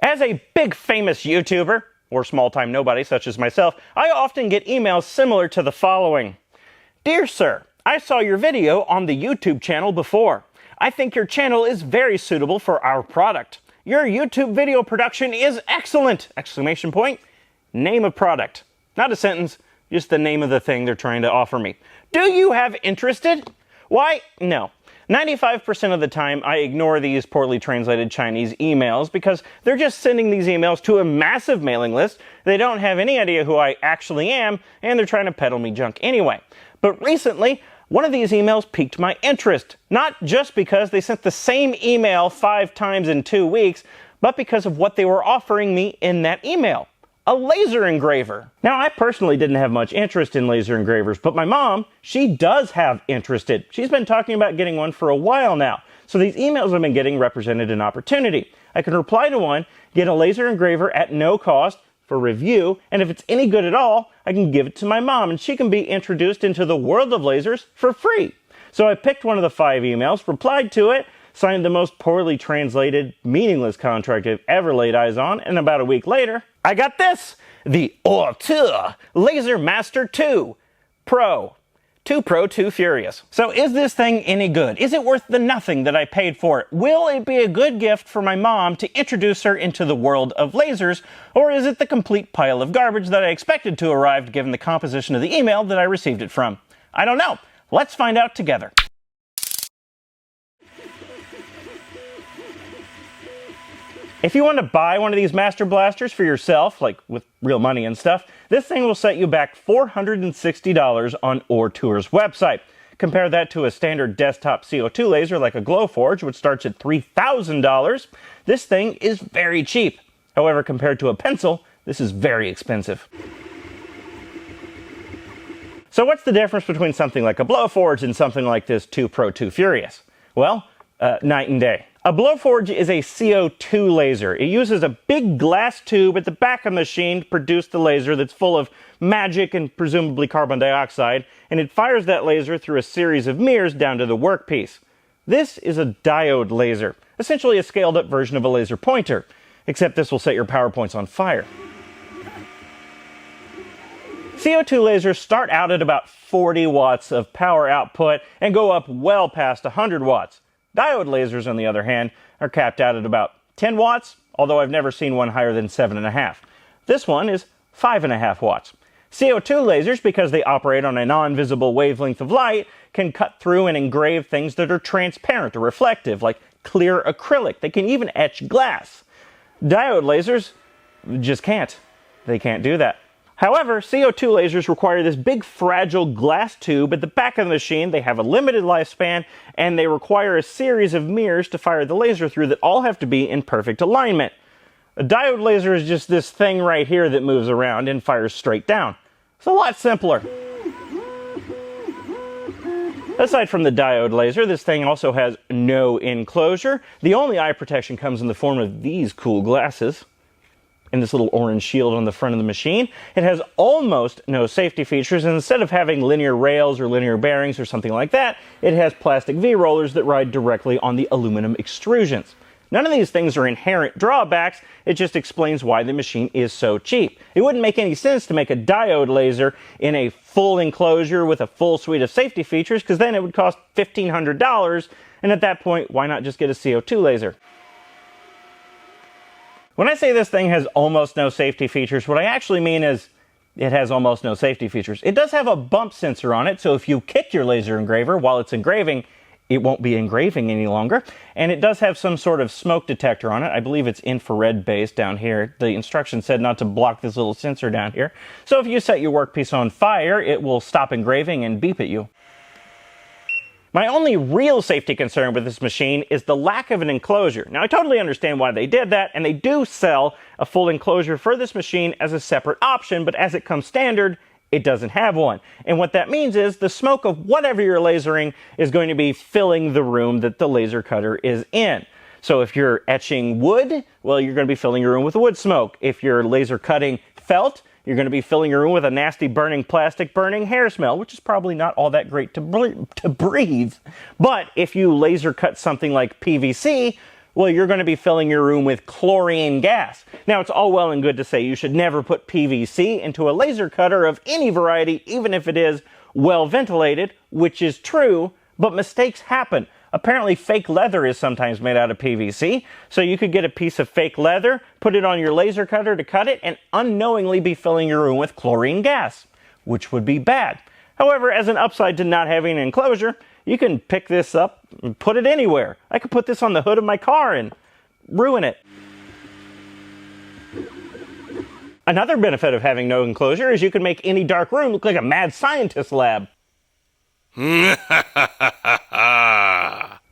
As a big famous YouTuber, or small-time nobody such as myself, I often get emails similar to the following. Dear sir, I saw your video on the YouTube channel before. I think your channel is very suitable for our product. Your YouTube video production is excellent! Exclamation point. Name of product. Not a sentence, just the name of the thing they're trying to offer me. Do you have interested? Why, no. 95% of the time, I ignore these poorly translated Chinese emails because they're just sending these emails to a massive mailing list. They don't have any idea who I actually am, and they're trying to peddle me junk anyway. But recently, one of these emails piqued my interest. Not just because they sent the same email 5 times in 2 weeks, but because of what they were offering me in that email. A laser engraver. Now, I personally didn't have much interest in laser engravers, but my mom, she does have interested. She's been talking about getting one for a while now. So these emails I've been getting represented an opportunity. I can reply to one, get a laser engraver at no cost for review, and if it's any good at all, I can give it to my mom and she can be introduced into the world of lasers for free. So I picked one of the 5 emails, replied to it, signed the most poorly translated, meaningless contract I've ever laid eyes on, and about a week later, I got this! The Co2 Laser Master 2 Pro. 2 Pro, 2 Furious. So is this thing any good? Is it worth the nothing that I paid for it? Will it be a good gift for my mom to introduce her into the world of lasers? Or is it the complete pile of garbage that I expected to arrive given the composition of the email that I received it from? I don't know. Let's find out together. If you want to buy one of these Master Blasters for yourself, like with real money and stuff, this thing will set you back $460 on Ortour's website. Compare that to a standard desktop CO2 laser like a Glowforge, which starts at $3,000. This thing is very cheap. However, compared to a pencil, this is very expensive. So what's the difference between something like a Glowforge and something like this 2 Pro 2 Furious? Well, night and day. A blowforge is a CO2 laser. It uses a big glass tube at the back of the machine to produce the laser that's full of magic and presumably carbon dioxide, and it fires that laser through a series of mirrors down to the workpiece. This is a diode laser, essentially a scaled-up version of a laser pointer, except this will set your power points on fire. CO2 lasers start out at about 40 watts of power output and go up well past 100 watts. Diode lasers, on the other hand, are capped out at about 10 watts, although I've never seen one higher than 7.5. This one is 5.5 watts. CO2 lasers, because they operate on a non-visible wavelength of light, can cut through and engrave things that are transparent or reflective, like clear acrylic. They can even etch glass. Diode lasers just can't. They can't do that. However, CO2 lasers require this big fragile glass tube at the back of the machine. They have a limited lifespan, and they require a series of mirrors to fire the laser through that all have to be in perfect alignment. A diode laser is just this thing right here that moves around and fires straight down. It's a lot simpler. Aside from the diode laser, this thing also has no enclosure. The only eye protection comes in the form of these cool glasses and this little orange shield on the front of the machine. It has almost no safety features, and instead of having linear rails or linear bearings or something like that, it has plastic V-rollers that ride directly on the aluminum extrusions. None of these things are inherent drawbacks, it just explains why the machine is so cheap. It wouldn't make any sense to make a diode laser in a full enclosure with a full suite of safety features, because then it would cost $1,500, and at that point, why not just get a CO2 laser? When I say this thing has almost no safety features, what I actually mean is it has almost no safety features. It does have a bump sensor on it, so if you kick your laser engraver while it's engraving, it won't be engraving any longer. And it does have some sort of smoke detector on it. I believe it's infrared based down here. The instructions said not to block this little sensor down here. So if you set your workpiece on fire, it will stop engraving and beep at you. My only real safety concern with this machine is the lack of an enclosure. Now, I totally understand why they did that, and they do sell a full enclosure for this machine as a separate option, but as it comes standard, it doesn't have one. And what that means is the smoke of whatever you're lasering is going to be filling the room that the laser cutter is in. So if you're etching wood, well, you're going to be filling your room with wood smoke. If you're laser cutting felt, you're going to be filling your room with a nasty burning plastic burning hair smell, which is probably not all that great to breathe. But if you laser cut something like PVC, Well, you're going to be filling your room with chlorine gas. Now, it's all well and good to say you should never put PVC into a laser cutter of any variety, even if it is well ventilated, which is true, but mistakes happen. Apparently, fake leather is sometimes made out of PVC, so you could get a piece of fake leather, put it on your laser cutter to cut it, and unknowingly be filling your room with chlorine gas, which would be bad. However, as an upside to not having an enclosure, you can pick this up and put it anywhere. I could put this on the hood of my car and ruin it. Another benefit of having no enclosure is you can make any dark room look like a mad scientist lab. Now,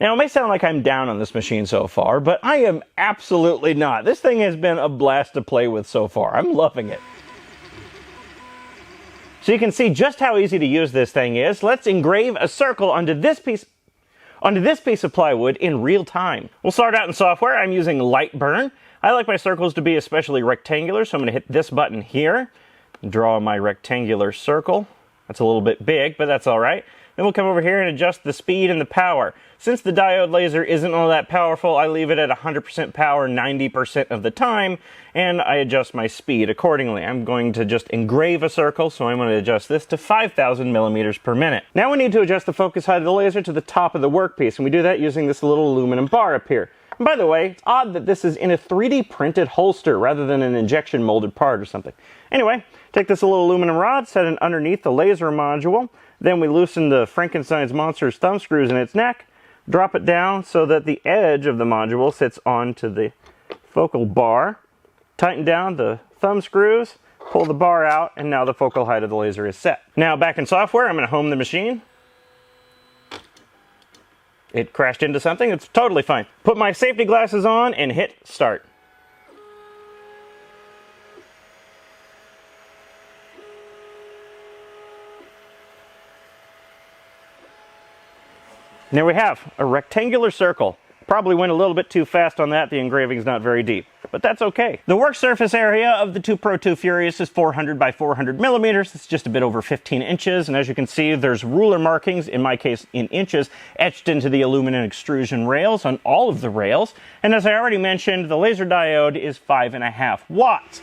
it may sound like I'm down on this machine so far, but I am absolutely not. This thing has been a blast to play with so far. I'm loving it. So you can see just how easy to use this thing is. Let's engrave a circle onto this piece of plywood in real time. We'll start out in software. I'm using Light Burn. I like my circles to be especially rectangular, so I'm going to hit this button here, draw my rectangular circle. That's a little bit big, but that's all right. Then we'll come over here and adjust the speed and the power. Since the diode laser isn't all that powerful, I leave it at 100% power 90% of the time, and I adjust my speed accordingly. I'm going to just engrave a circle, so I'm going to adjust this to 5,000 millimeters per minute. Now we need to adjust the focus height of the laser to the top of the workpiece, and we do that using this little aluminum bar up here. And by the way, it's odd that this is in a 3D printed holster rather than an injection molded part or something. Anyway, take this little aluminum rod, set it underneath the laser module, then we loosen the Frankenstein's monster's thumb screws in its neck, drop it down so that the edge of the module sits onto the focal bar, tighten down the thumb screws, pull the bar out, and now the focal height of the laser is set. Now back in software, I'm going to home the machine. It crashed into something. It's totally fine. Put my safety glasses on and hit start. And there we have a rectangular circle. Probably went a little bit too fast on that. The engraving's not very deep, but that's okay. The work surface area of the Pro2 Furious is 400 by 400 millimeters. It's just a bit over 15 inches. And as you can see, there's ruler markings, in my case in inches, etched into the aluminum extrusion rails on all of the rails. And as I already mentioned, the laser diode is 5.5 watts.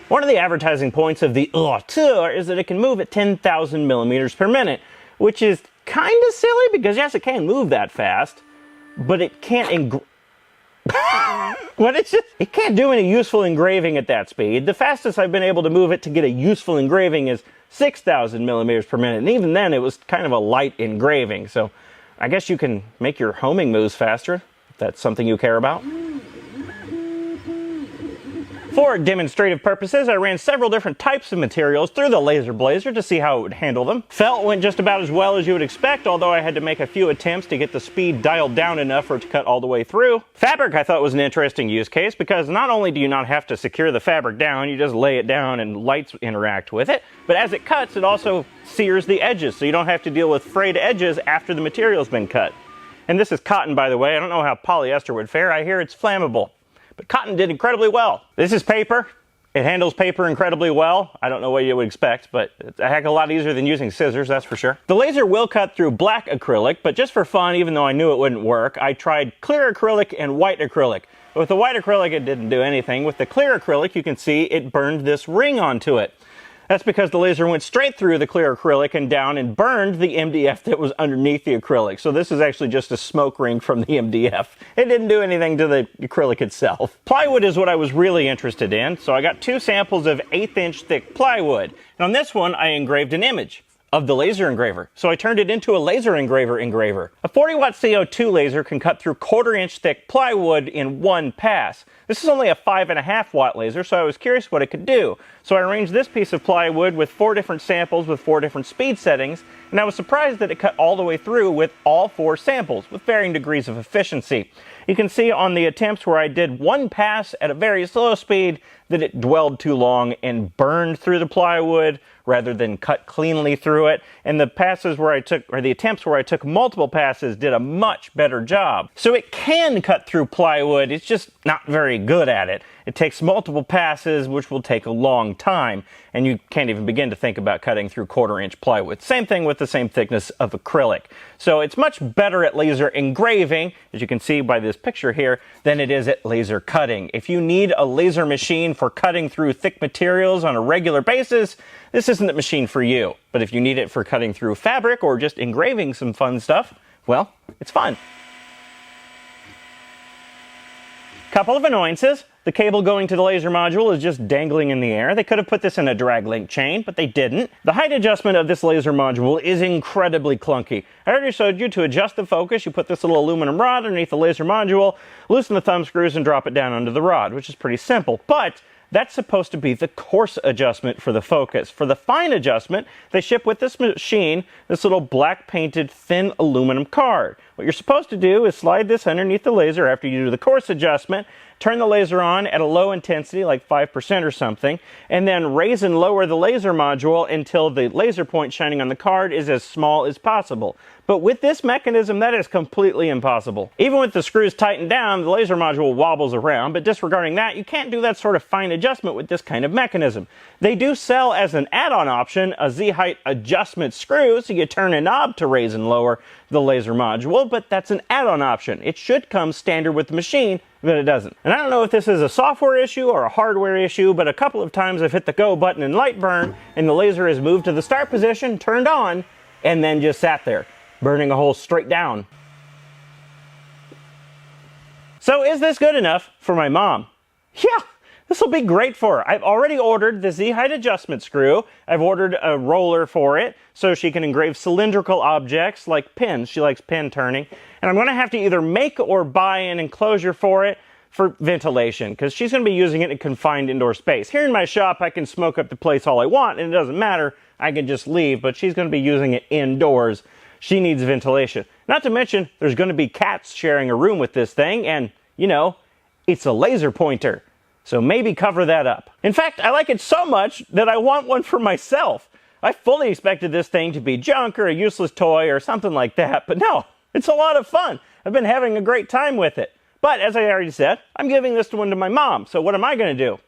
One of the advertising points of the Co2 is that it can move at 10,000 millimeters per minute, which is kind of silly because yes, it can move that fast, but it can't it can't do any useful engraving at that speed. The fastest I've been able to move it to get a useful engraving is 6,000 millimeters per minute, and even then it was kind of a light engraving. So I guess you can make your homing moves faster if that's something you care about. For demonstrative purposes, I ran several different types of materials through the laser blazer to see how it would handle them. Felt went just about as well as you would expect, although I had to make a few attempts to get the speed dialed down enough for it to cut all the way through. Fabric I thought was an interesting use case because not only do you not have to secure the fabric down, you just lay it down and lights interact with it, but as it cuts, it also sears the edges, so you don't have to deal with frayed edges after the material's been cut. And this is cotton, by the way. I don't know how polyester would fare. I hear it's flammable. But cotton did incredibly well. This is paper. It handles paper incredibly well. I don't know what you would expect, but it's a heck of a lot easier than using scissors, that's for sure. The laser will cut through black acrylic, but just for fun, even though I knew it wouldn't work, I tried clear acrylic and white acrylic. With the white acrylic, it didn't do anything. With the clear acrylic, you can see it burned this ring onto it. That's because the laser went straight through the clear acrylic and down and burned the MDF that was underneath the acrylic. So this is actually just a smoke ring from the MDF. It didn't do anything to the acrylic itself. Plywood is what I was really interested in, so I got 2 samples of 1/8-inch thick plywood. And on this one, I engraved an image of the laser engraver. So I turned it into a laser engraver. A 40-watt CO2 laser can cut through 1/4-inch thick plywood in one pass. This is only a 5.5-watt laser, so I was curious what it could do. So I arranged this piece of plywood with 4 different samples with 4 different speed settings, and I was surprised that it cut all the way through with all 4 samples, with varying degrees of efficiency. You can see on the attempts where I did one pass at a very slow speed that it dwelled too long and burned through the plywood rather than cut cleanly through it. And the passes where I took, or the attempts where I took multiple passes, did a much better job. So it can cut through plywood, it's just not very good at it. It takes multiple passes, which will take a long time, and you can't even begin to think about cutting through 1/4-inch plywood. Same thing with the same thickness of acrylic. So it's much better at laser engraving, as you can see by this picture here, than it is at laser cutting. If you need a laser machine for cutting through thick materials on a regular basis, this isn't the machine for you. But if you need it for cutting through fabric or just engraving some fun stuff, well, it's fun. Couple of annoyances. The cable going to the laser module is just dangling in the air. They could have put this in a drag link chain, but they didn't. The height adjustment of this laser module is incredibly clunky. I already showed you to adjust the focus. You put this little aluminum rod underneath the laser module, loosen the thumb screws, and drop it down onto the rod, which is pretty simple. But that's supposed to be the coarse adjustment for the focus. For the fine adjustment, they ship with this machine this little black painted thin aluminum card. What you're supposed to do is slide this underneath the laser after you do the coarse adjustment, turn the laser on at a low intensity, like 5% or something, and then raise and lower the laser module until the laser point shining on the card is as small as possible. But with this mechanism, that is completely impossible. Even with the screws tightened down, the laser module wobbles around, but disregarding that, you can't do that sort of fine adjustment with this kind of mechanism. They do sell as an add-on option a Z-height adjustment screw, so you turn a knob to raise and lower the laser module, but that's an add-on option. It should come standard with the machine, but it doesn't. And I don't know if this is a software issue or a hardware issue, but a couple of times I've hit the go button in Lightburn, and the laser has moved to the start position, turned on, and then just sat there, burning a hole straight down. So is this good enough for my mom? Yeah, this will be great for her. I've already ordered the Z-height adjustment screw. I've ordered a roller for it so she can engrave cylindrical objects like pins. She likes pin turning. And I'm going to have to either make or buy an enclosure for it for ventilation, because she's going to be using it in a confined indoor space. Here in my shop, I can smoke up the place all I want, and it doesn't matter. I can just leave, but she's going to be using it indoors. She needs ventilation. Not to mention, there's going to be cats sharing a room with this thing, and, you know, it's a laser pointer. So maybe cover that up. In fact, I like it so much that I want one for myself. I fully expected this thing to be junk or a useless toy or something like that, but no, it's a lot of fun. I've been having a great time with it. But as I already said, I'm giving this one to my mom, so what am I going to do?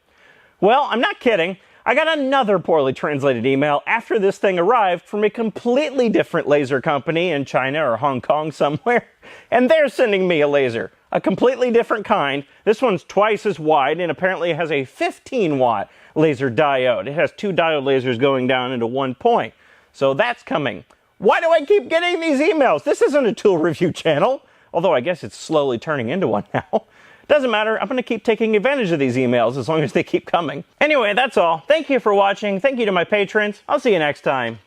Well, I'm not kidding. I got another poorly translated email after this thing arrived from a completely different laser company in China or Hong Kong somewhere, and they're sending me a laser. A completely different kind. This one's twice as wide and apparently has a 15-watt laser diode. It has 2 diode lasers going down into one point. So that's coming. Why do I keep getting these emails? This isn't a tool review channel. Although I guess it's slowly turning into one now. Doesn't matter. I'm going to keep taking advantage of these emails as long as they keep coming. Anyway, that's all. Thank you for watching. Thank you to my patrons. I'll see you next time.